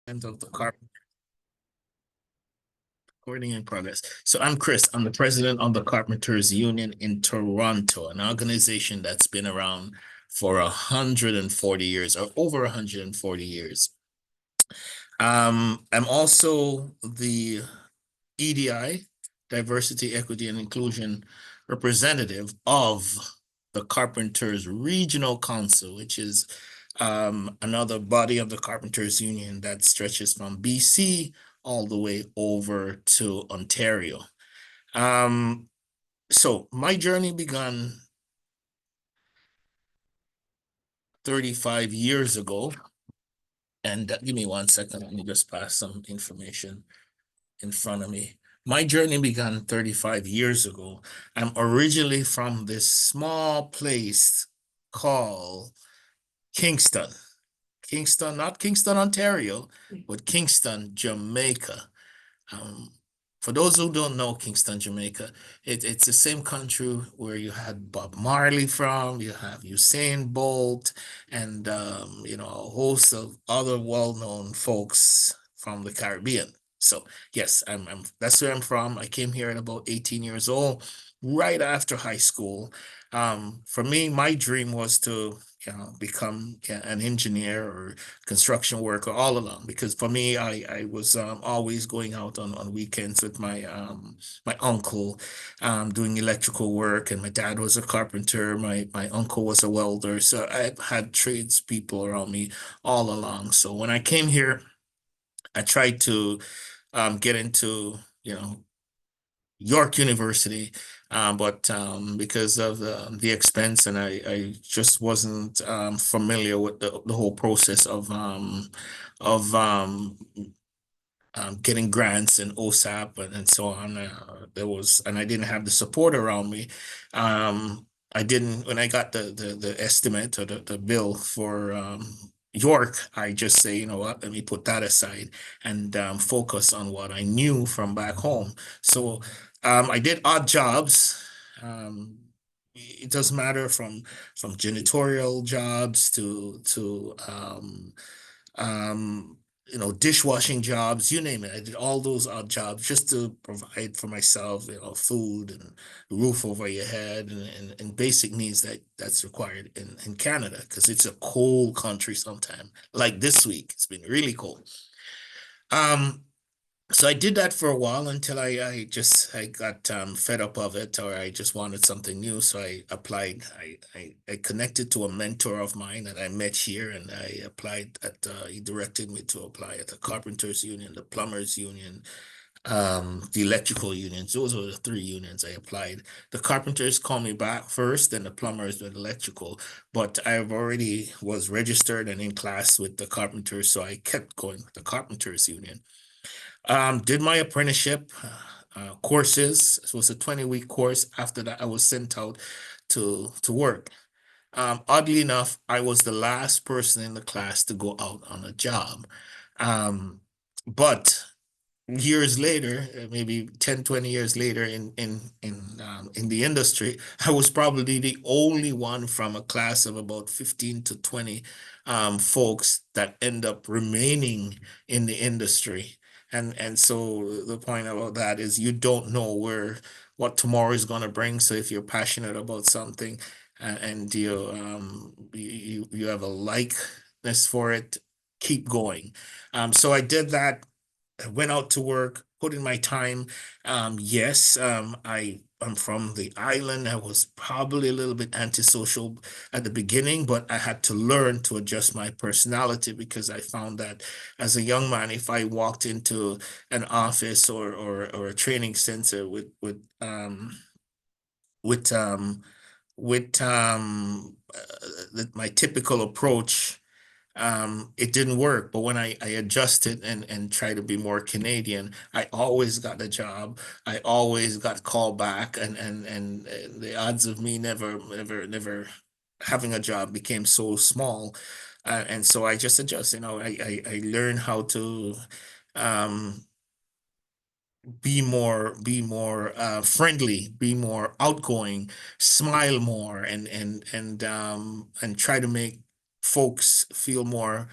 of the recording in progress. So I'm Chris. I'm the president of the Carpenters Union in Toronto, an organization that's been around for 140 years or over 140 years. I'm also the EDI, Diversity, Equity, and Inclusion representative of the Carpenters Regional Council, which is another body of the Carpenters Union that stretches from BC all the way over to Ontario. So my journey began 35 years ago. And give me 1 second, let me just pass some information in front of me. My journey began 35 years ago. I'm originally from this small place called Kingston. Kingston, not Kingston, Ontario, but Kingston, Jamaica. For those who don't know Kingston, Jamaica, it's the same country where you had Bob Marley from, you have Usain Bolt, and a host of other well-known folks from the Caribbean. So yes, that's where I'm from. I came here at about 18 years old, right after high school. For me, my dream was to become an engineer or construction worker all along, because for me, I was always going out on weekends with my uncle, doing electrical work, and my dad was a carpenter. My uncle was a welder, so I had tradespeople around me all along. So when I came here, I tried to get into York University, but because of the expense, and I just wasn't familiar with the whole process of getting grants and OSAP and so on. And I didn't have the support around me. I didn't, when I got the estimate or the bill for York, I just say, you know what, let me put that aside and focus on what I knew from back home. So I did odd jobs. It doesn't matter, from janitorial jobs to dishwashing jobs, you name it. I did all those odd jobs just to provide for myself, food and roof over your head, and basic needs that's required in Canada, because it's a cold country sometimes. Like this week, it's been really cold. So I did that for a while until I got fed up of it, or I just wanted something new. So I applied. I connected to a mentor of mine that I met here, and I applied he directed me to apply at the Carpenters Union, the Plumbers Union, the Electrical Unions. Those were the three unions I applied. The Carpenters called me back first, and the Plumbers with Electrical. But I've already was registered and in class with the Carpenters, so I kept going with the Carpenters Union. Did my apprenticeship courses. It was a 20-week course. After that, I was sent out to work. Oddly enough, I was the last person in the class to go out on a job. But years later, maybe 10, 20 years later in the industry, I was probably the only one from a class of about 15 to 20 folks that end up remaining in the industry. And so the point about that is you don't know what tomorrow is going to bring. So if you're passionate about something, and you have a likeness for it, keep going. So I did that. I went out to work, put in my time. Yes, I'm from the island. I was probably a little bit antisocial at the beginning, but I had to learn to adjust my personality, because I found that as a young man, if I walked into an office or a training center with my typical approach, it didn't work. But when I adjusted and tried to be more Canadian, I always got the job. I always got called back, and the odds of me never having a job became so small. And so I just adjust. I learned how to be more friendly, be more outgoing, smile more, and try to make folks feel more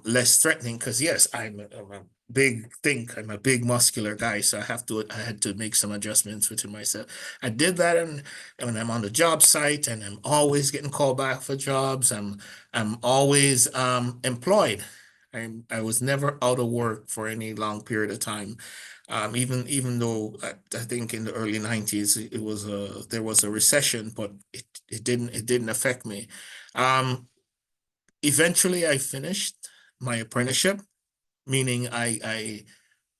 less threatening, because yes, I'm a big muscular guy, so I had to make some adjustments within myself. I did that, and when I'm on the job site, and I'm always getting called back for jobs. I'm always employed. I was never out of work for any long period of time. Even though I think in the early 90s there was a recession, but it didn't affect me. Um, Eventually I finished my apprenticeship, meaning I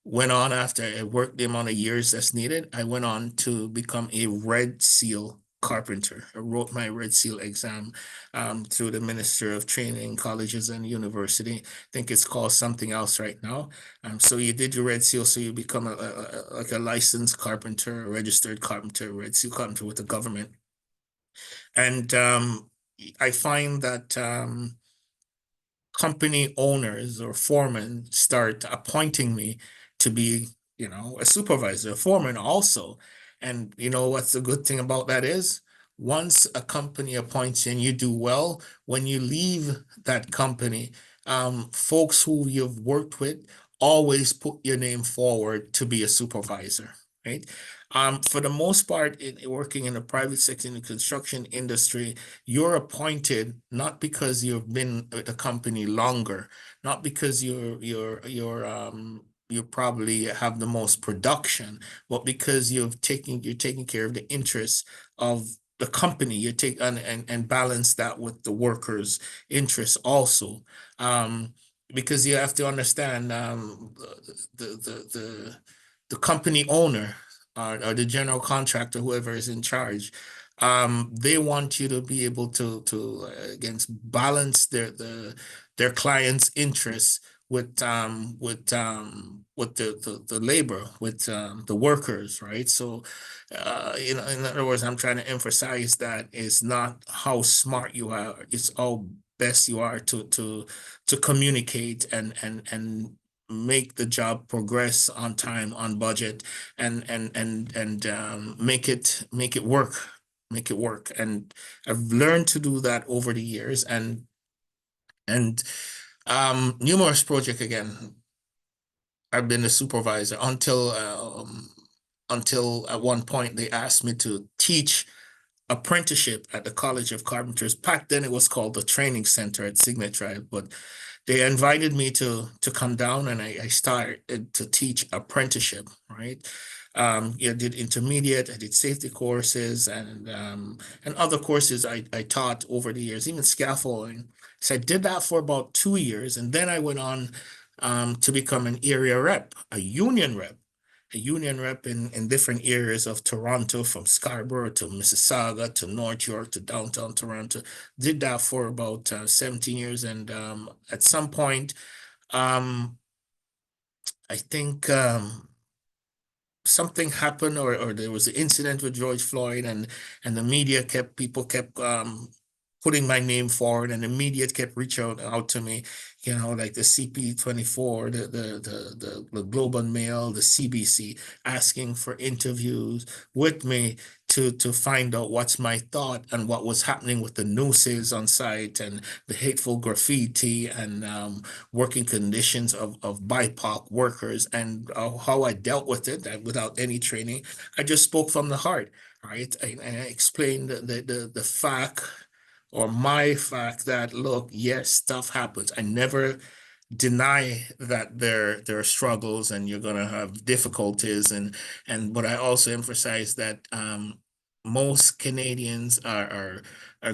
went on after I worked the amount of years that's needed. I went on to become a Red Seal carpenter. I wrote my Red Seal exam through the Minister of Training, Colleges and University. I think it's called something else right now. So you did your Red Seal, so you become like a licensed carpenter, a registered carpenter, Red Seal carpenter with the government. And I find that company owners or foremen start appointing me to be, a supervisor, a foreman also. And you know what's the good thing about that is once a company appoints you and you do well, when you leave that company, folks who you've worked with always put your name forward to be a supervisor, right? For the most part, working in the private sector in the construction industry, you're appointed not because you've been with the company longer, not because you probably have the most production, but because you're taking care of the interests of the company. You take and balance that with the workers' interests also. Because you have to understand the company owner or the general contractor, whoever is in charge, they want you to be able to balance their clients' interests with the labor, with the workers, right? So in other words, I'm trying to emphasize that it's not how smart you are, it's how best you are to communicate and make the job progress on time, on budget, and make it work. And I've learned to do that over the years, and numerous projects again. I've been a supervisor until at one point they asked me to teach apprenticeship at the College of Carpenters. Back then it was called the Training Center at Signature, but they invited me to come down, and I started to teach apprenticeship, right? I did intermediate, I did safety courses, and other courses I taught over the years, even scaffolding. So I did that for about 2 years, and then I went on to become an area rep, a union rep in different areas of Toronto, from Scarborough to Mississauga to North York to downtown Toronto. Did that for about 17 years. And at some point, um, I think something happened, or there was an incident with George Floyd, and the media people kept putting my name forward, and the media kept reaching out to me, like the CP24, the Globe and Mail, the CBC, asking for interviews with me to find out what's my thought and what was happening with the nooses on site, and the hateful graffiti, and working conditions of BIPOC workers, and how I dealt with it without any training. I just spoke from the heart, right? I explained the fact, or my fact, that look, yes, stuff happens. I never deny that there are struggles and you're gonna have difficulties, but I also emphasize that most Canadians are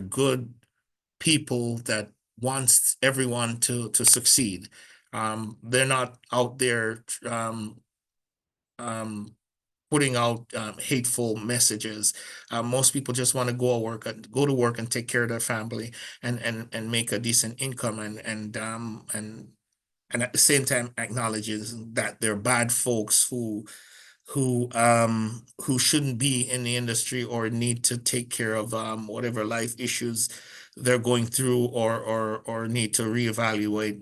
good people that wants everyone to succeed. They're not out there um, putting out hateful messages. Most people just want to go to work and take care of their family, and make a decent income, and at the same time acknowledges that they're bad folks who shouldn't be in the industry, or need to take care of whatever life issues they're going through, or need to reevaluate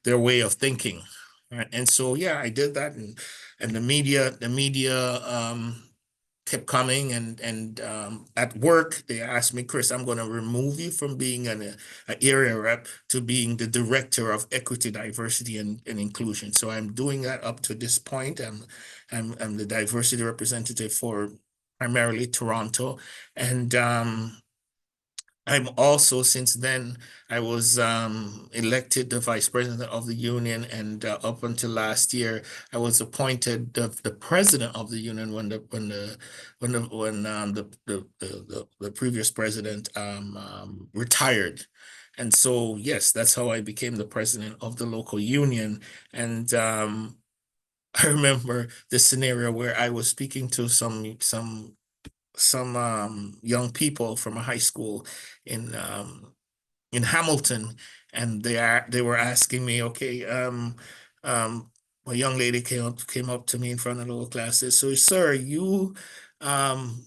their way of thinking. Right? And so yeah, I did that, and the media kept coming, and at work they asked me, Chris, I'm going to remove you from being an area rep to being the director of equity, diversity, and inclusion. So I'm doing that up to this point. I'm the diversity representative for primarily Toronto, and I'm also, since then, I was elected the vice president of the union, and up until last year, I was appointed the president of the union when the previous president retired. And so, yes, that's how I became the president of the local union. And I remember the scenario where I was speaking to some young people from a high school in in Hamilton, and they were asking me, okay, um, a young lady came up to me in front of the whole class, says, so sir, you um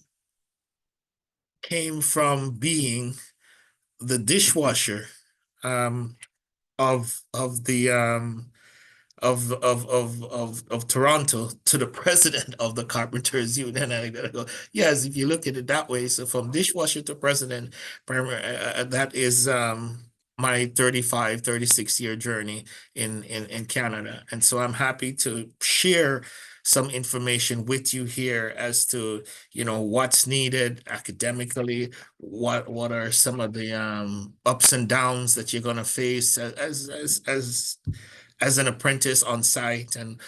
came from being the dishwasher um of the of Toronto to the president of the Carpenters Union. And I gotta go, yes, if you look at it that way, so from dishwasher to president, that is my 36-year journey in Canada. And so I'm happy to share some information with you here as to, what's needed academically, what are some of the ups and downs that you're gonna face as an apprentice on site, and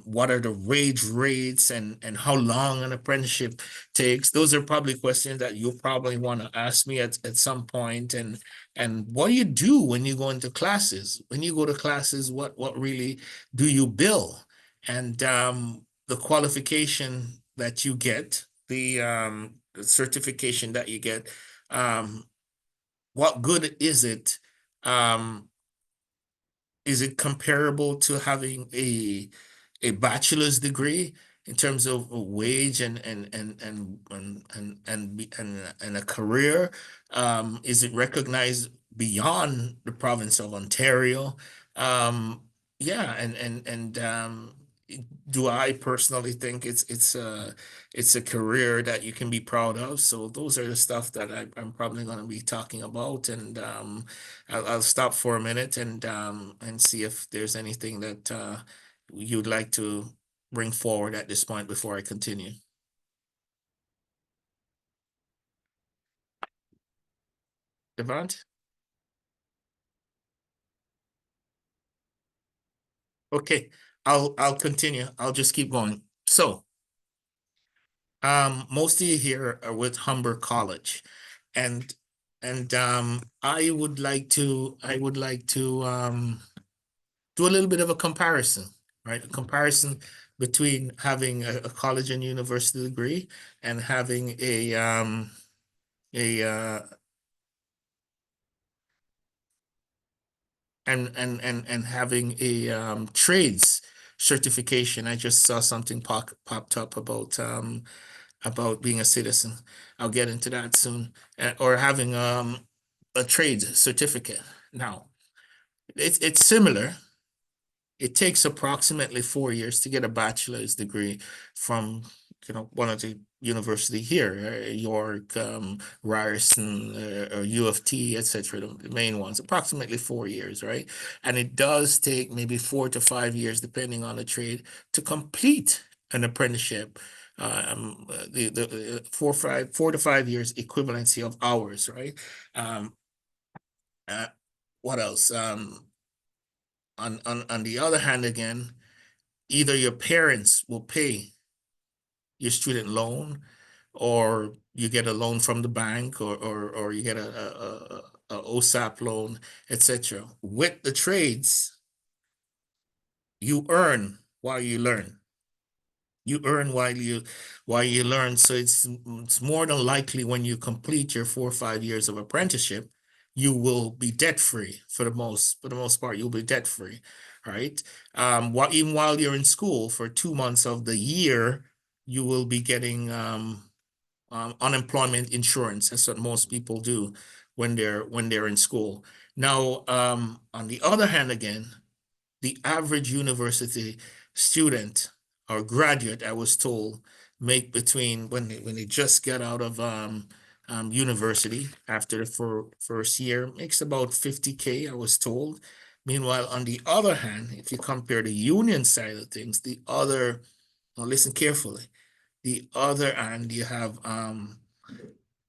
what are the wage rates, and how long an apprenticeship takes. Those are probably questions that you'll probably want to ask me at some point. And what do you do when you go into classes? When you go to classes, what really do you bill? And the qualification that you get, the certification that you get, what good is it? Is it comparable to having a bachelor's degree in terms of a wage and a career? Is it recognized beyond the province of Ontario? Um, yeah, and do I personally think it's a career that you can be proud of? So those are the stuff that I'm probably going to be talking about, and I'll stop for a minute and see if there's anything that you'd like to bring forward at this point before I continue. Devant? Okay, I'll continue. I'll just keep going. So, most of you here are with Humber College, and I would like to do a little bit of a comparison, right? A comparison between having a college and university degree and having a and having a trades certification. I just saw something popped up about being a citizen. I'll get into that soon. Or having a trade certificate. Now, it's similar. It takes approximately 4 years to get a bachelor's degree from, one of the university here, York, Ryerson, or U of T, etc., the main ones, approximately 4 years, right? And it does take maybe 4 to 5 years, depending on the trade, to complete an apprenticeship. The 4 to 5 years equivalency of hours, right? Uh, what else? On the other hand, again, either your parents will pay your student loan, or you get a loan from the bank, or you get a OSAP loan, etc. With the trades, you earn while you learn. You earn while you learn. So it's more than likely when you complete your 4 or 5 years of apprenticeship, you will be debt free for the most part. You'll be debt free, right? Even while you're in school for 2 months of the year, you will be getting unemployment insurance. That's what most people do when they're in school. Now, on the other hand, again, the average university student or graduate, I was told, make between when they just get out of university after the first year, makes about 50K, I was told. Meanwhile, on the other hand, if you compare the union side of things, now listen carefully. The other hand, you have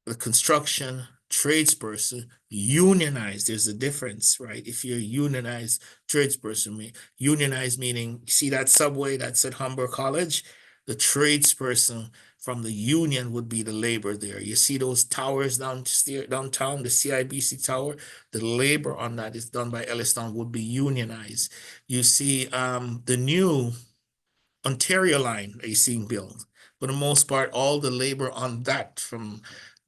the construction tradesperson unionized. There's a difference, right? If you're unionized tradesperson, unionized meaning, see that subway that's at Humber College? The tradesperson from the union would be the labor there. You see those towers downtown, the CIBC tower, the labor on that is done by Elliston would be unionized. You see the new Ontario line is being built. For the most part, all the labor on that from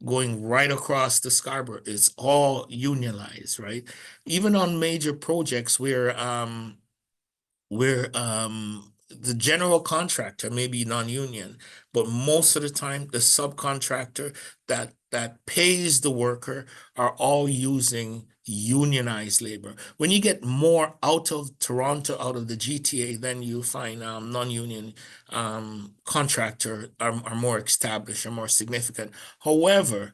going right across the Scarborough is all unionized, right? Even on major projects where the general contractor may be non-union, but most of the time the subcontractor that pays the worker are all using unionized labor. When you get more out of Toronto, out of the GTA, then you find non-union contractor are more established, are more significant. However,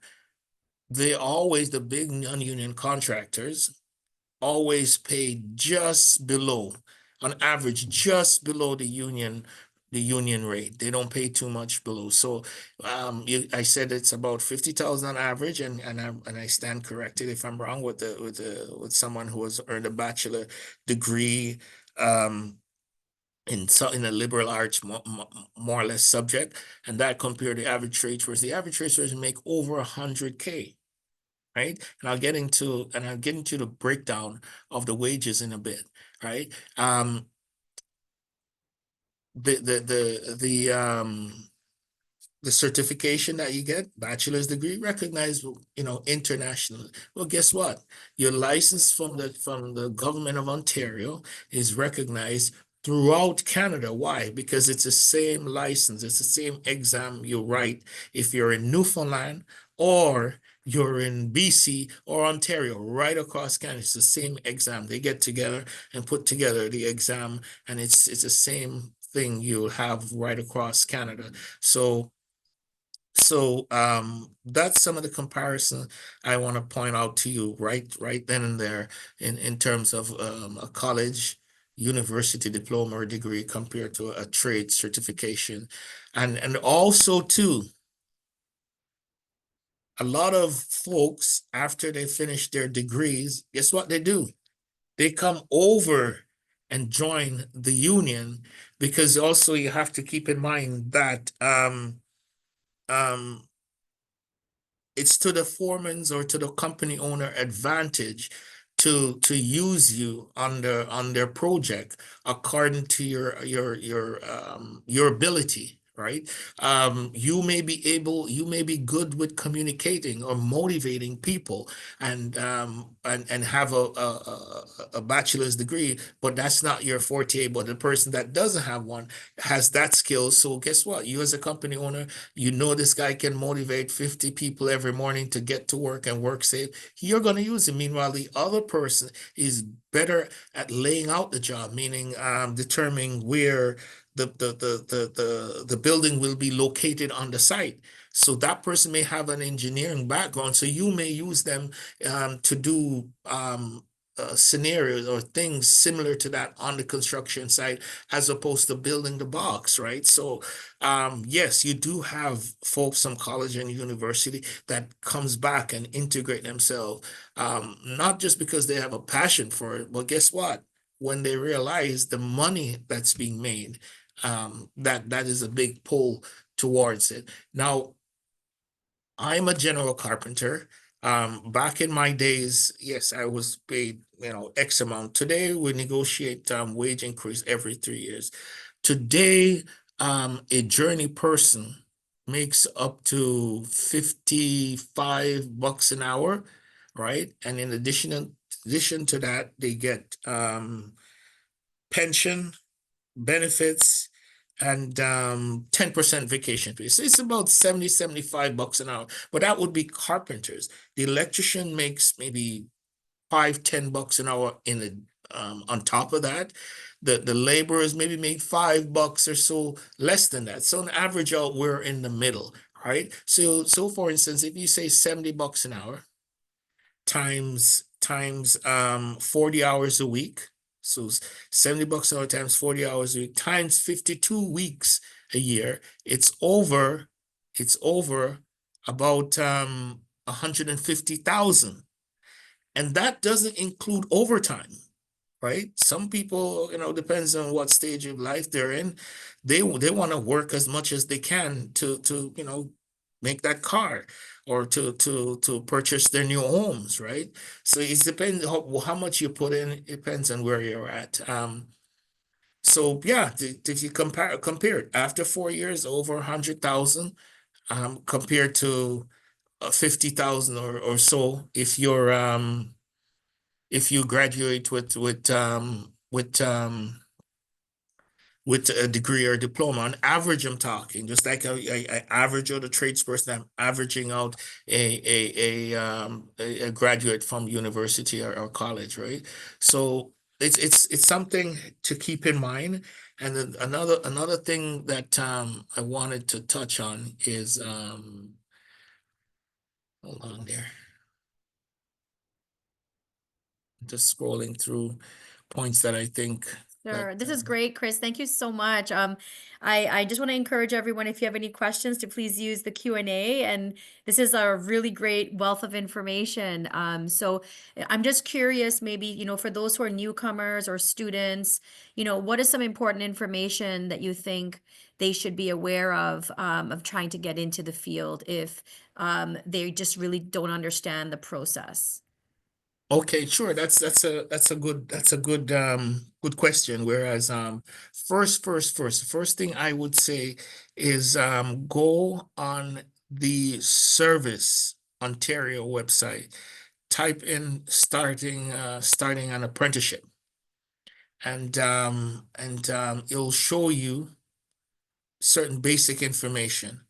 the big non-union contractors always pay just below, on average, just below the union rate. They don't pay too much below. So I said it's about 50,000 on average, and I stand corrected if I'm wrong with someone who has earned a bachelor degree in a liberal arts more or less subject, and that compared to the average tradesperson. The average tradesperson make over 100K. Right. And I'll get into the breakdown of the wages in a bit. Right. The certification that you get, bachelor's degree, recognized, internationally. Well, guess what? Your license from the government of Ontario is recognized throughout Canada. Why? Because it's the same license, it's the same exam you write if you're in Newfoundland or you're in BC or Ontario, right across Canada. It's the same exam. They get together and put together the exam, and it's the same thing you'll have right across Canada. So that's some of the comparison I want to point out to you right then and there in terms of a college, university diploma or degree compared to a trade certification. And also too, a lot of folks, after they finish their degrees, guess what they do? They come over and join the union, because also you have to keep in mind that it's to the foreman's or to the company owner advantage to use you on their project according to your ability, right? You may be good with communicating or motivating people and have a bachelor's degree, but that's not your forte. But the person that doesn't have one has that skill. So guess what? You as a company owner, this guy can motivate 50 people every morning to get to work and work safe. You're going to use him. Meanwhile, the other person is better at laying out the job, meaning determining where the building will be located on the site. So that person may have an engineering background. So you may use them to do scenarios or things similar to that on the construction site, as opposed to building the box, right? So yes, you do have folks from college and university that comes back and integrate themselves, not just because they have a passion for it, but guess what? When they realize the money that's being made, that is a big pull towards it. Now, I'm a general carpenter. Back in my days, yes, I was paid, X amount. Today, we negotiate wage increase every 3 years. Today, a journey person makes up to $55 an hour, right? And in addition to that, they get pension, benefits, and 10% vacation pay. So it's about 70, $75 an hour. But that would be carpenters. The electrician makes maybe $5, $10 an hour on top of that. the laborers maybe make $5 or so less than that. So on average out, we're in the middle, right? So for instance, if you say $70 an hour times 40 hours a week, so $70 an hour times 40 hours a week times 52 weeks a year, it's over about 150,000. And that doesn't include overtime, right? Some people, depends on what stage of life they're in, they want to work as much as they can to make that car, or to purchase their new homes, right? So it depends how much you put in. It depends on where you're at. So yeah, if you compare it, after 4 years, over 100,000, compared to 50,000 or so if you graduate with a degree or diploma. On average, I'm talking just like I average out a tradesperson, I'm averaging out a graduate from university or college, right? So it's something to keep in mind. And then another thing that I wanted to touch on is hold on there. Just scrolling through points that I think Sure. This is great, Chris. Thank you so much. I just want to encourage everyone, if you have any questions, to please use the Q&A. And this is a really great wealth of information. So I'm just curious, maybe, for those who are newcomers or students, what is some important information that you think they should be aware of trying to get into the field if they just really don't understand the process? Okay, sure. That's a good question. Whereas first thing I would say is go on the Service Ontario website, type in starting an apprenticeship, and it'll show you certain basic information.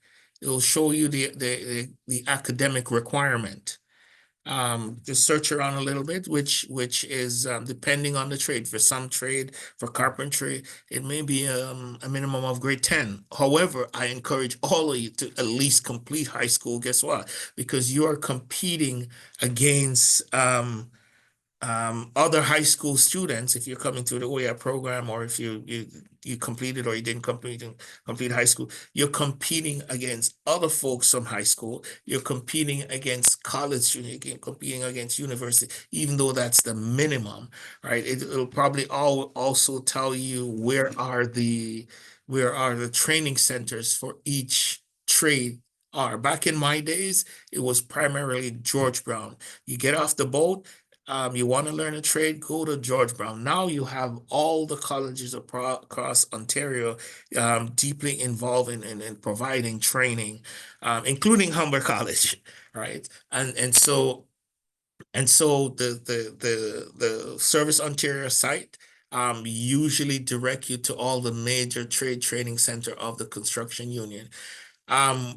It'll show you the academic requirement. Just search around a little bit, which is depending on the trade. For some trade, for carpentry, it may be a minimum of grade 10. However, I encourage all of you to at least complete high school. Guess what? Because you are competing against other high school students. If you're coming through the OER program, or if you completed or you didn't complete high school, you're competing against other folks from high school. You're competing against college students. You're competing against university, even though that's the minimum, right? It'll probably also tell you where are the training centers for each trade are. Back in my days, it was primarily George Brown. You get off the boat, you want to learn a trade, go to George Brown. Now you have all the colleges across Ontario deeply involved in providing training, including Humber College, right? And so the Service Ontario site usually direct you to all the major trade training center of the construction union. I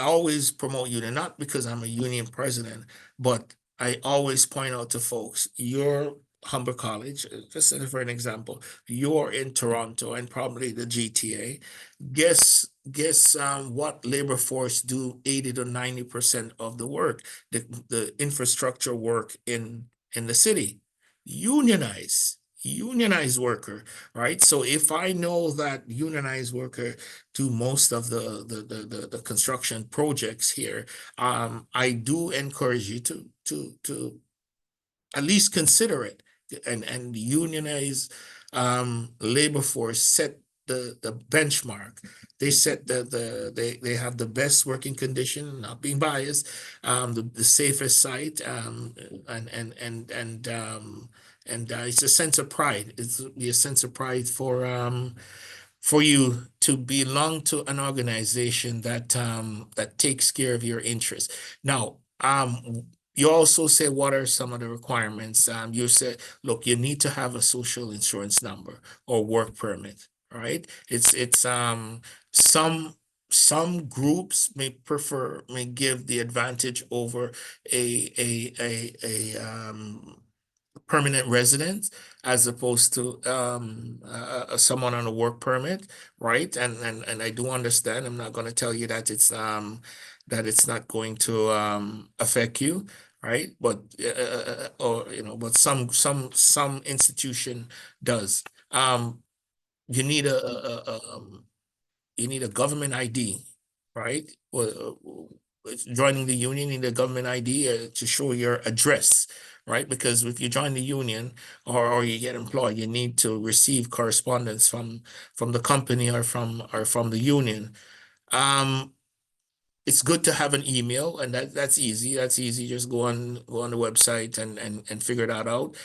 always promote union, not because I'm a union president, but I always point out to folks, your Humber College, just for an example, you're in Toronto and probably the GTA. Guess what labor force do 80 to 90% of the work, the infrastructure work in the city? Unionized worker, right? So if I know that unionized worker do most of the construction projects here, I do encourage you to at least consider it. And unionized labor force set the benchmark. They set they have the best working condition, not being biased, the safest site, and it's a sense of pride. It's a sense of pride for you to belong to an organization that takes care of your interests. Now, you also say, what are some of the requirements? You said, look, you need to have a social insurance number or work permit, right? It's some groups may give the advantage over a permanent resident as opposed to someone on a work permit, right? And I do understand. I'm not going to tell you that it's not going to affect you, right? But or but some institution does. You need you need a government ID, right? Well, joining the union, you need a government ID to show your address, right? Because if you join the union or you get employed, you need to receive correspondence from the company or from the union. It's good to have an email, and that's easy. That's easy. Just go on the website and figure that out.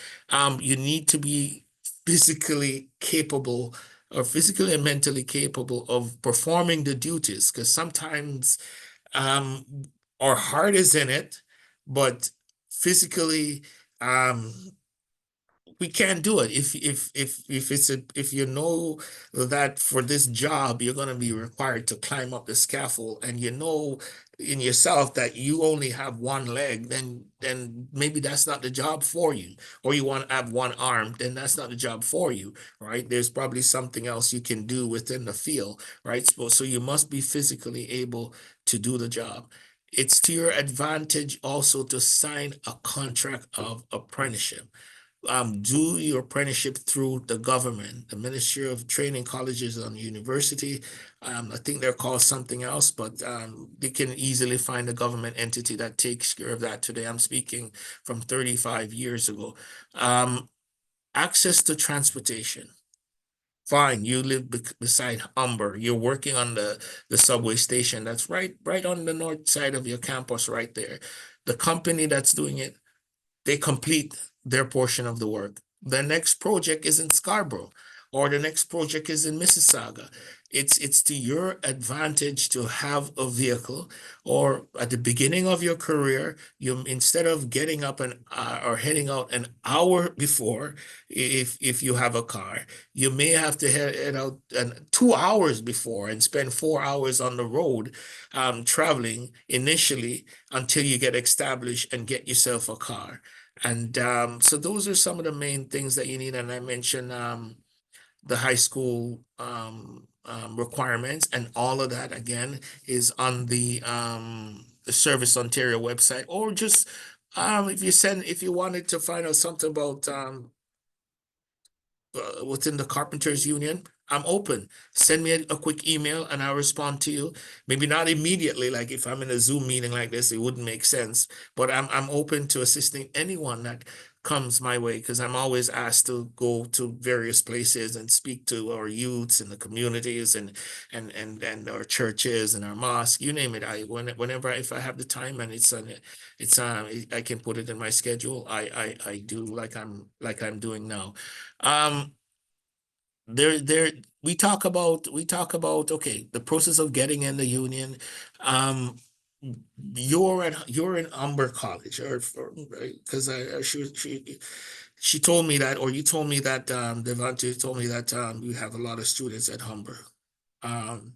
You need to be physically capable or physically and mentally capable of performing the duties, because sometimes um our heart is in it, but physically um we can't do it if you know that for this job you're going to be required to climb up the scaffold, and you know in yourself that you only have one leg, then maybe that's not the job for you. Or you want to have one arm, then that's not the job for you, right? There's probably something else you can do within the field, right? So you must be physically able to do the job. It's to your advantage also to sign a contract of apprenticeship. Do your apprenticeship through the government, the Ministry of Training Colleges and University. I think they're called something else, but they can easily find a government entity that takes care of that today. I'm speaking from 35 years ago. Access to transportation. Fine, you live beside Humber. You're working on the subway station. That's right on the north side of your campus, right there. The company that's doing it, they complete their portion of the work. The next project is in Scarborough, or the next project is in Mississauga. It's to your advantage to have a vehicle, or at the beginning of your career, you, instead of getting up or heading out an hour before, if you have a car, you may have to head out 2 hours before and spend 4 hours on the road traveling initially until you get established and get yourself a car. And so those are some of the main things that you need. And I mentioned the high school requirements, and all of that again is on the Service Ontario website. Or just if you wanted to find out something about within the Carpenters Union, I'm open. Send me a quick email and I'll respond to you. Maybe not immediately, like if I'm in a Zoom meeting like this, it wouldn't make sense. But I'm open to assisting anyone that comes my way, because I'm always asked to go to various places and speak to our youths and the communities and our churches and our mosque, you name it. Whenever if I have the time and I can put it in my schedule, I do, like I'm doing now. There we talk about okay, the process of getting in the union. You're in Umber College, or because she told me that, or you told me that Devante told me that you have a lot of students at Humber. um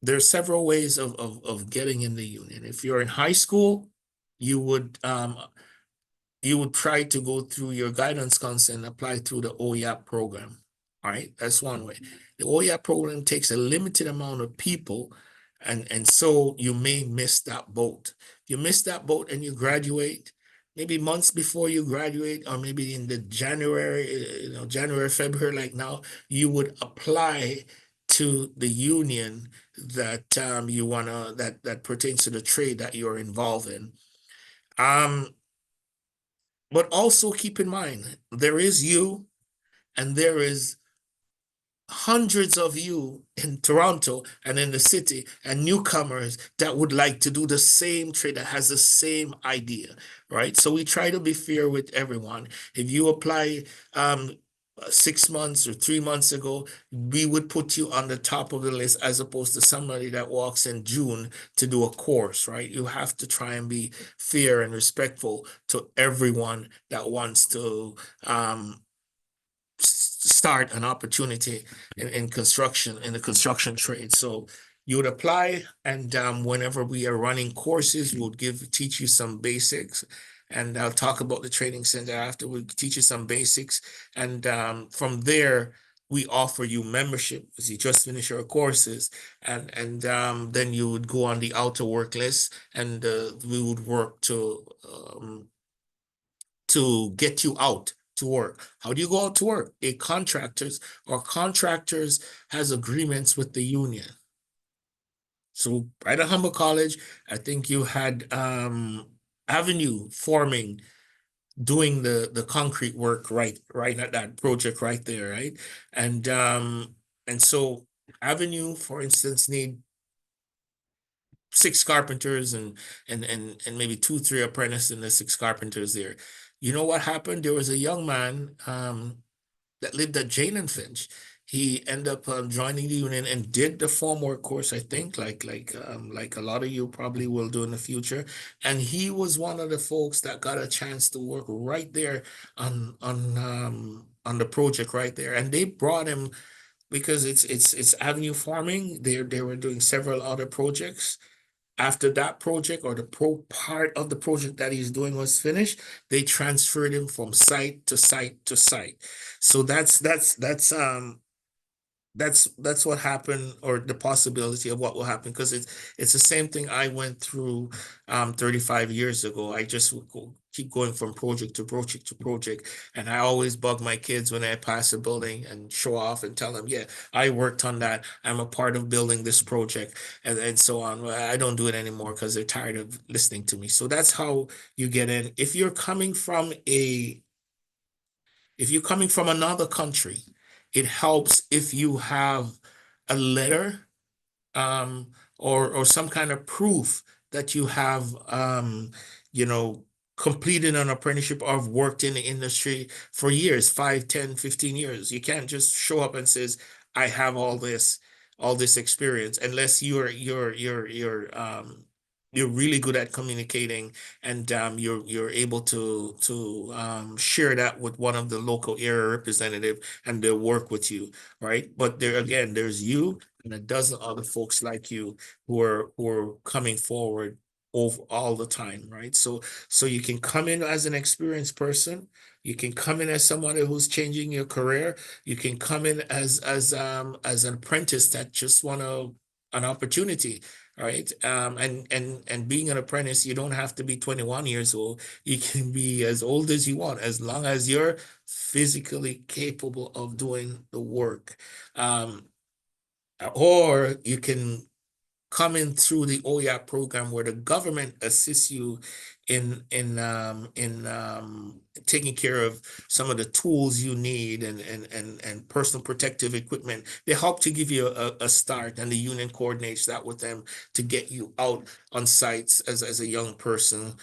there are several ways of getting in the union. If you're in high school, you would try to go through your guidance council and apply through the OYAP program. All right, that's one way. The OYAP program takes a limited amount of people, and so you may miss that boat. You miss that boat and you graduate, maybe months before you graduate, or maybe in the January, February, like now, you would apply to the union that that pertains to the trade that you're involved in. But also keep in mind, there is you and there is hundreds of you in Toronto and in the city, and newcomers that would like to do the same trade, that has the same idea, right? So we try to be fair with everyone. If you apply 6 months or 3 months ago, we would put you on the top of the list, as opposed to somebody that walks in June to do a course, right? You have to try and be fair and respectful to everyone that wants to start an opportunity in construction, in the construction trade. So you would apply, and whenever we are running courses, we'll teach you some basics, and I'll talk about the training center after. We'll teach you some basics, and from there we offer you membership as you just finish your courses, and then you would go on the outer work list, and we would work to get you out to work. How do you go out to work? A contractors has agreements with the union. So right at Humber College, I think you had Avenue forming, doing the concrete work right at that project right there, right? And so Avenue, for instance, need 6 carpenters and maybe 2, 3 apprentices and the 6 carpenters there. You know what happened? There was a young man that lived at Jane and Finch. He ended up joining the union and did the formwork course, I think, like a lot of you probably will do in the future. And he was one of the folks that got a chance to work right there on the project right there. And they brought him because it's Avenue Farming. They were doing several other projects. After that project or the part of the project that he's doing was finished, they transferred him from site to site to site. So that's what happened, or the possibility of what will happen, because it's the same thing I went through 35 years ago. I just keep going from project to project to project, and I always bug my kids when I pass a building and show off and tell them, yeah, I worked on that, I'm a part of building this project, and so on. Well, I don't do it anymore because they're tired of listening to me. So that's how you get in. If you're coming from another country, it helps if you have a letter, or some kind of proof that you have, you know, completed an apprenticeship or have worked in the industry for years, 5, 10, 15 years. You can't just show up and says, I have all this experience, unless you're really good at communicating, and you're able to share that with one of the local area representative, and they'll work with you, right? But there again, there's you and a dozen other folks like you who are coming forward over all the time, right? So you can come in as an experienced person, you can come in as somebody who's changing your career, you can come in as an apprentice that just want an opportunity, right? And being an apprentice, you don't have to be 21 years old. You can be as old as you want, as long as you're physically capable of doing the work. Or you can come in through the OYAP program, where the government assists you in taking care of some of the tools you need, and personal protective equipment. They help to give you a start, and the union coordinates that with them to get you out on sites as a young person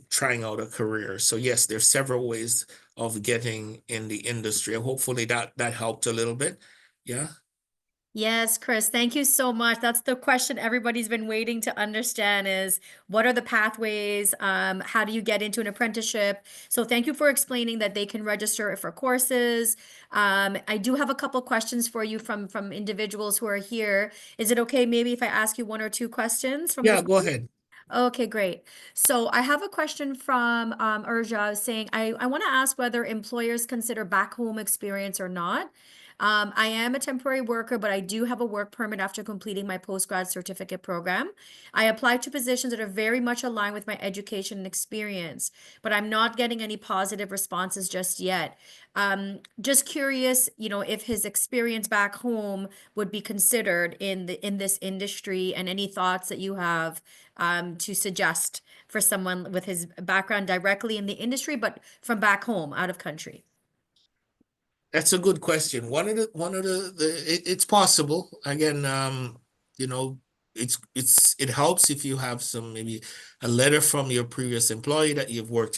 trying out a career. So yes, there's several ways of getting in the industry, and hopefully that helped a little bit. Yeah. Yes, Chris, thank you so much. That's the question everybody's been waiting to understand is what are the pathways? How do you get into an apprenticeship? So thank you for explaining that they can register for courses. I do have a couple questions for you from individuals who are here. Is it okay maybe if I ask you 1 or 2 questions from the Yeah, go ahead. Okay, great. So I have a question from Urja saying, I want to ask whether employers consider back home experience or not. I am a temporary worker, but I do have a work permit after completing my postgrad certificate program. I applied to positions that are very much aligned with my education and experience, but I'm not getting any positive responses just yet. Just curious, if his experience back home would be considered in this industry, and any thoughts that you have to suggest for someone with his background directly in the industry, but from back home, out of country. That's a good question. It's possible. Again, you know, it helps if you have some, maybe a letter from your previous employee that you've worked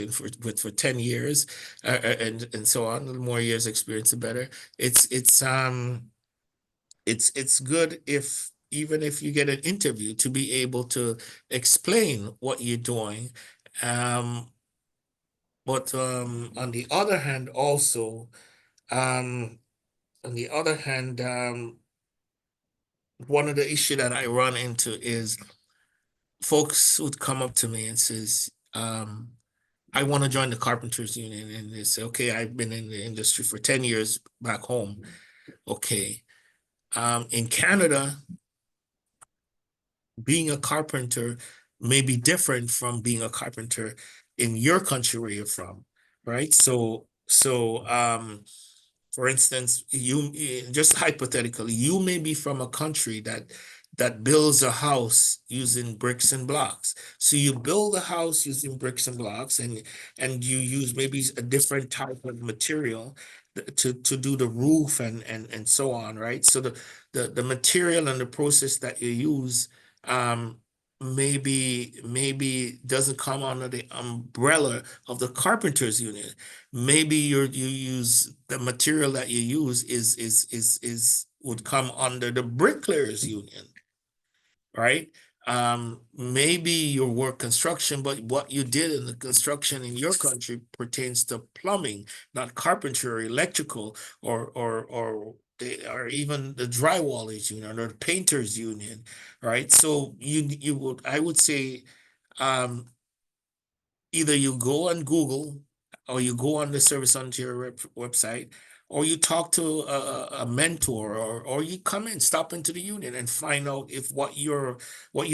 for 10 years, and so on. The more years experience, the better. It's good if, even if you get an interview, to be able to explain what you're doing. Um, but um, on the other hand, one of the issue that I run into is folks would come up to me and says, I want to join the Carpenters Union, and they say, okay, I've been in the industry for 10 years back home. Okay. In Canada, being a carpenter may be different from being a carpenter in your country where you're from, right? For instance, just hypothetically, you may be from a country that builds a house using bricks and blocks. So you build a house using bricks and blocks, and you use maybe a different type of material to do the roof and so on, right? So the material and the process that you use maybe doesn't come under the umbrella of the Carpenters Union. Maybe you use the material that you use is would come under the Bricklayers Union, right? Maybe your work construction, but what you did in the construction in your country pertains to plumbing, not carpentry or electrical or even the drywallers union or the painters union, right? So I would say um either you go on Google or you go on the Service Ontario website, or you talk to a mentor, or you come in, stop into the union and find out if what you're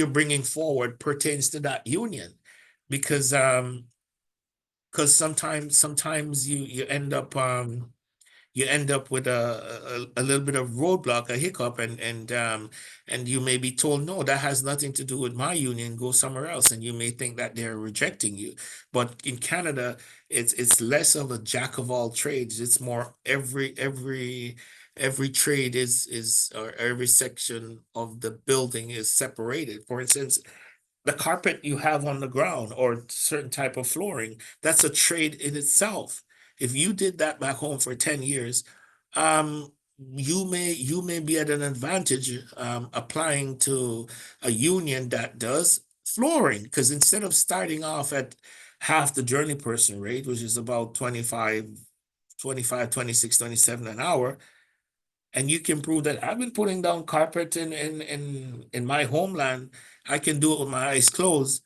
bringing forward pertains to that union, because sometimes you end up with a little bit of roadblock, a hiccup, and you may be told, no, that has nothing to do with my union, go somewhere else, and you may think that they're rejecting you. But in Canada, it's less of a jack of all trades. It's more every trade is or every section of the building is separated. For instance, the carpet you have on the ground or certain type of flooring, that's a trade in itself. If you did that back home for 10 years, you may be at an advantage applying to a union that does flooring, because instead of starting off at half the journey person rate, which is about 25, 26, 27 an hour, and you can prove that I've been putting down carpet in my homeland. I can do it with my eyes closed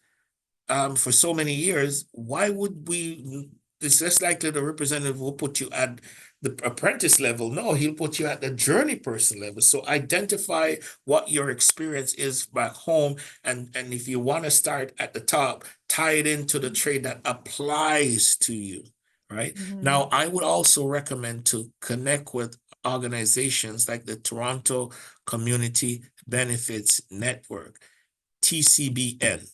for so many years. Why would we? It's less likely the representative will put you at the apprentice level. No, he'll put you at the journey person level. So identify what your experience is back home, and if you want to start at the top, tie it into the trade that applies to you. Right Mhm. now, I would also recommend to connect with organizations like the Toronto Community Benefits Network, TCBN,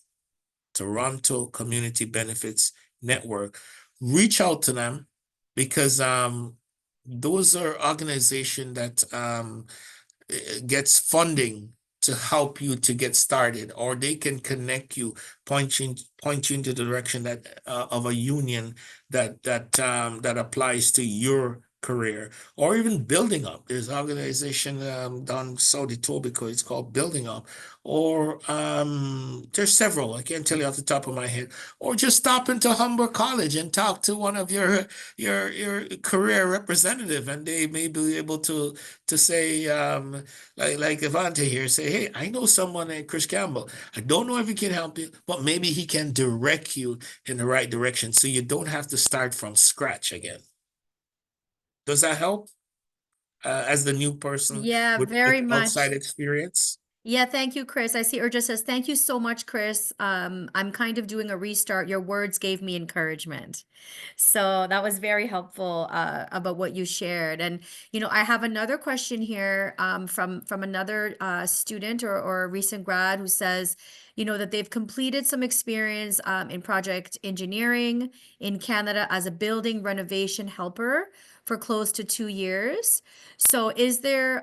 Toronto Community Benefits Network. Reach out to them, because those are organizations that gets funding to help you to get started, or they can connect you, point you into the direction that of a union that applies to your career, or even Building Up. There's an organization down South Etobicoke, it's called Building Up, or there's several, I can't tell you off the top of my head. Or just stop into Humber College and talk to one of your career representative, and they may be able to say, like Avante here, say, hey, I know someone named Chris Campbell. I don't know if he can help you, but maybe he can direct you in the right direction, so you don't have to start from scratch again. Does that help? As the new person Yeah, with very outside much. experience? Yeah, thank you, Chris. I see Urja says, thank you so much, Chris. I'm kind of doing a restart. Your words gave me encouragement. So that was very helpful about what you shared. And, I have another question here from another student or a recent grad who says, that they've completed some experience in project engineering in Canada as a building renovation helper for close to 2 years. So is there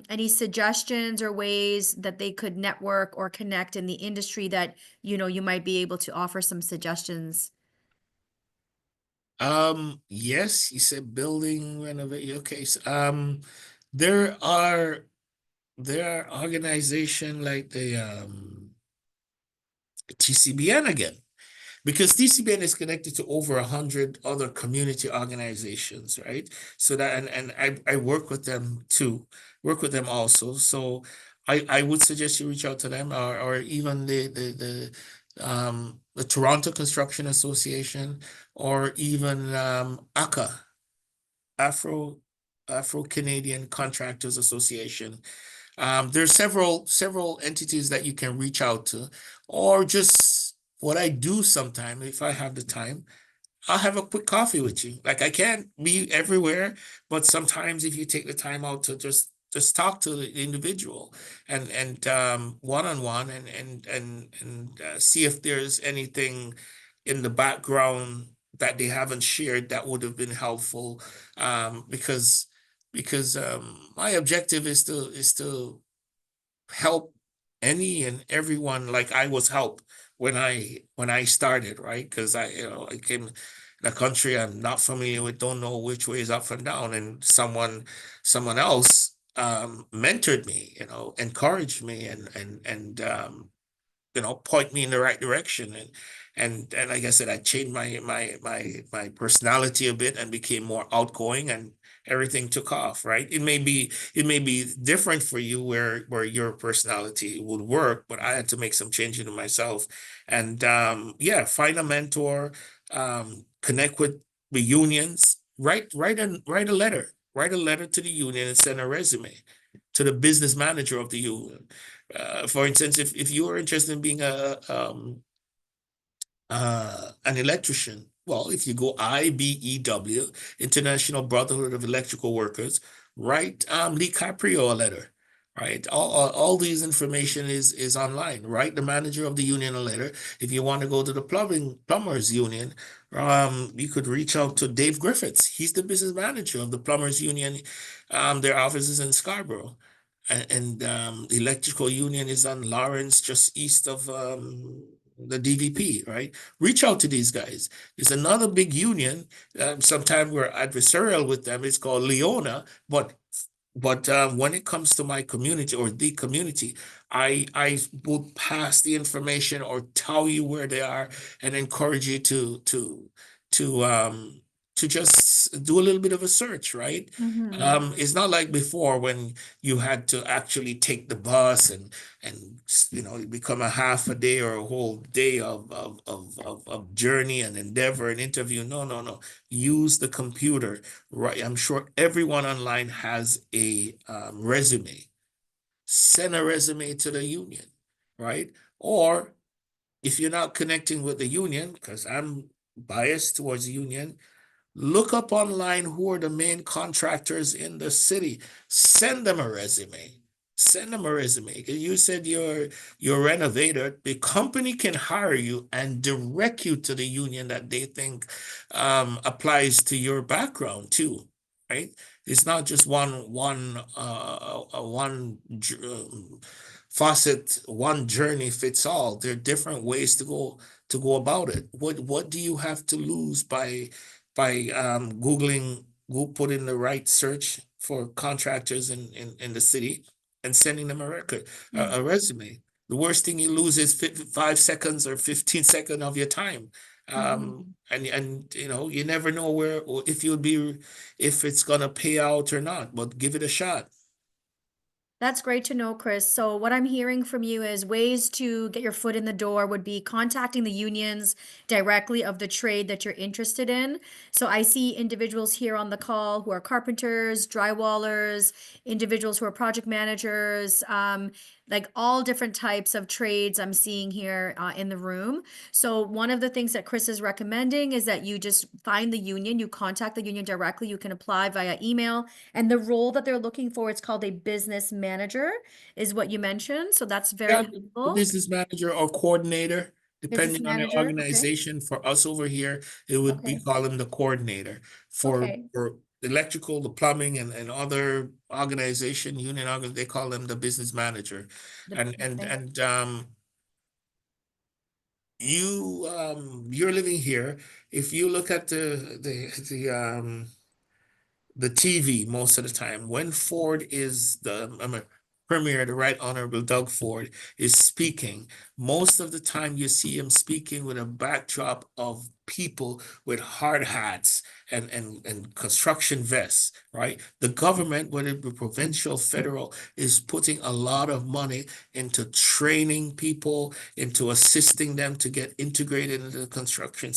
any suggestions or ways that they could network or connect in the industry that, you might be able to offer some suggestions? Yes, you said building renovation. Okay, so, there are organization like the TCBN again, because TCBN is connected to over 100 other community organizations, right? So that, and I work with them too, work with them also. So I would suggest you reach out to them, or even the Toronto Construction Association, or even ACA, Afro-Canadian Contractors Association. There's several entities that you can reach out to, or just what I do sometime if I have the time. I'll have a quick coffee with you. Like I can't be everywhere, but sometimes if you take the time out to just talk to the individual and one on one and see if there's anything in the background that they haven't shared that would have been helpful. Because my objective is to help any and everyone like I was helped when I started, right? Because I came in a country I'm not familiar with, don't know which way is up and down, and someone else mentored me, encouraged me and point me in the right direction. And like I said, I changed my personality a bit and became more outgoing, and everything took off, right? It may be different for you where your personality would work, but I had to make some changes in myself. And yeah, find a mentor, connect with the unions, write a letter. Write a letter to the union and send a resume to the business manager of the union. For instance, if you are interested in being an electrician, well, if you go IBEW, International Brotherhood of Electrical Workers, write Lee Caprio a letter, right? All these information is online. Write the manager of the union a letter. If you want to go to the plumbers union, you could reach out to Dave Griffiths. He's the business manager of the plumbers union. Their office is in Scarborough. And the electrical union is on Lawrence, just east of the DVP, right? Reach out to these guys. There's another big union. Sometimes we're adversarial with them. It's called Leona, but when it comes to my community or the community, I will pass the information or tell you where they are and encourage you to um to just do a little bit of a search, right? Mhm. It's not like before when you had to actually take the bus and it become a half a day or a whole day of journey and endeavor and interview. No, no, no. Use the computer. Right. I'm sure everyone online has a resume. Send a resume to the union, right? Or if you're not connecting with the union, because I'm biased towards the union, look up online who are the main contractors in the city. Send them a resume. Send them a resume. You said you're a renovator. The company can hire you and direct you to the union that they think applies to your background too, right? It's not just one faucet, one journey fits all. There are different ways to go about it. What do you have to lose by Googling, put in the right search for contractors in the city and sending them a resume. The worst thing you lose is 5 seconds or 15 seconds of your time. Mhm. And you never know where or if it's gonna pay out or not, but give it a shot. That's great to know, Chris. So, what I'm hearing from you is ways to get your foot in the door would be contacting the unions directly of the trade that you're interested in. So, I see individuals here on the call who are carpenters, drywallers, individuals who are project managers, like all different types of trades I'm seeing here in the room. So, one of the things that Chris is recommending is that you just find the union, you contact the union directly. You can apply via email, and the role that they're looking for, it's called a business manager, is what you mentioned. So that's very Yeah, the helpful. business manager or coordinator, Business depending on the manager. Okay. organization. For us over here, it would be Okay. call him the coordinator Okay. for electrical, the plumbing, and other organization, union organ, they call them the business manager. And and Okay. and you're living here. If you look at the TV most of the time. When Ford is the Premier, the Right Honorable Doug Ford is speaking, most of the time you see him speaking with a backdrop of people with hard hats and construction vests, right? The government, whether it be provincial, federal, is putting a lot of money into training people, into assisting them to get integrated into the construction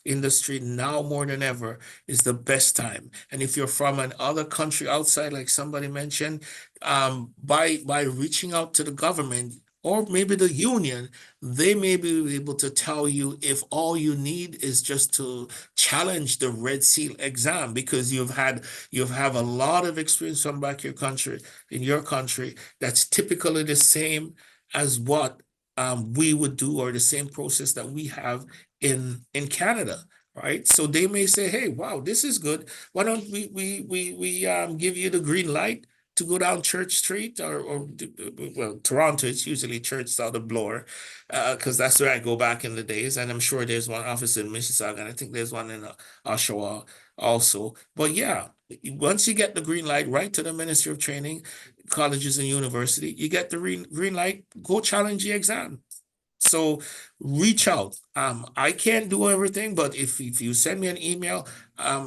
industry. Now more than ever is the best time. And if you're from another country outside, like somebody mentioned, by reaching out to the government or maybe the union, they may be able to tell you if all you need is just to challenge the Red Seal exam because you've a lot of experience from back in your country that's typically the same as what we would do or the same process that we have in Canada. Right. So they may say, hey, wow, this is good. Why don't we give you the green light to go down Church Street or well, Toronto, it's usually Church out of Bloor, because that's where I go back in the days. And I'm sure there's one office in Mississauga, and I think there's one in Oshawa also. But yeah, once you get the green light, right to the Ministry of Training, colleges and university, you get the green light, go challenge the exam. So reach out. I can't do everything, but if you send me an email,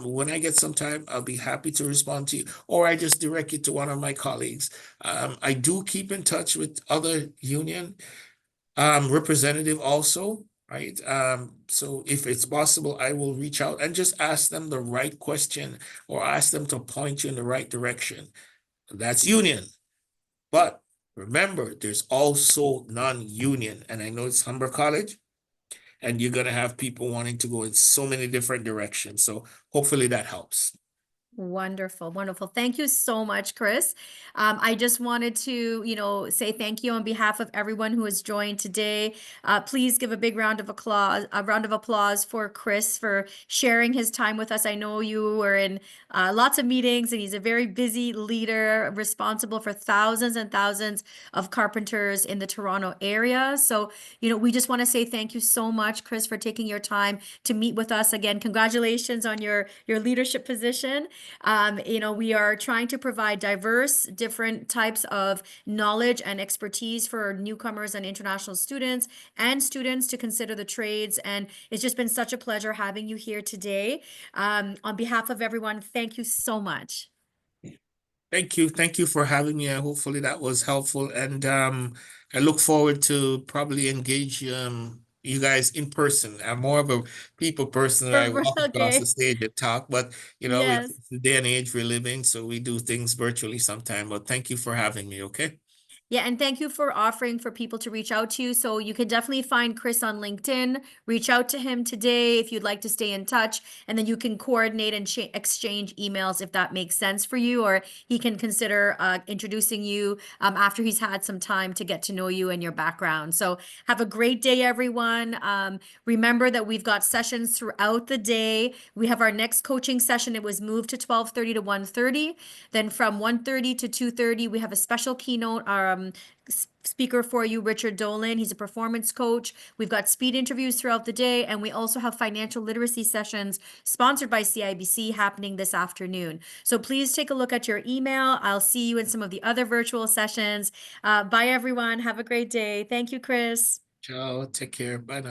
when I get some time, I'll be happy to respond to you, or I just direct it to one of my colleagues. I do keep in touch with other union representative also, right? So if it's possible, I will reach out and just ask them the right question or ask them to point you in the right direction. That's union. But remember, there's also non-union, and I know it's Humber College, and you're going to have people wanting to go in so many different directions. So hopefully that helps. Wonderful, wonderful. Thank you so much, Chris. I just wanted to, say thank you on behalf of everyone who has joined today. Please give a big round of applause for Chris for sharing his time with us. I know you were in lots of meetings, and he's a very busy leader responsible for thousands and thousands of carpenters in the Toronto area. So, we just want to say thank you so much, Chris, for taking your time to meet with us. Again, congratulations on your leadership position. We are trying to provide diverse, different types of knowledge and expertise for newcomers and international students and students to consider the trades. And it's just been such a pleasure having you here today. On behalf of everyone, thank you so much. Thank you. Thank you for having me. Hopefully that was helpful. And I look forward to probably engage you guys in person. I'm more of a people person. I walk across the Okay. stage and talk, but Yes. it's the day and age we're living, so we do things virtually sometime. But thank you for having me, okay? Yeah, and thank you for offering for people to reach out to you. So you can definitely find Chris on LinkedIn. Reach out to him today if you'd like to stay in touch, and then you can coordinate and exchange emails if that makes sense for you, or he can consider introducing you after he's had some time to get to know you and your background. So have a great day, everyone. Remember that we've got sessions throughout the day. We have our next coaching session. It was moved to 12:30 to 1:30. Then from 1:30 to 2:30, we have a special keynote speaker for you, Richard Dolan. He's a performance coach. We've got speed interviews throughout the day, and we also have financial literacy sessions sponsored by CIBC happening this afternoon. So please take a look at your email. I'll see you in some of the other virtual sessions. Bye, everyone. Have a great day. Thank you, Chris. Ciao. Take care. Bye now.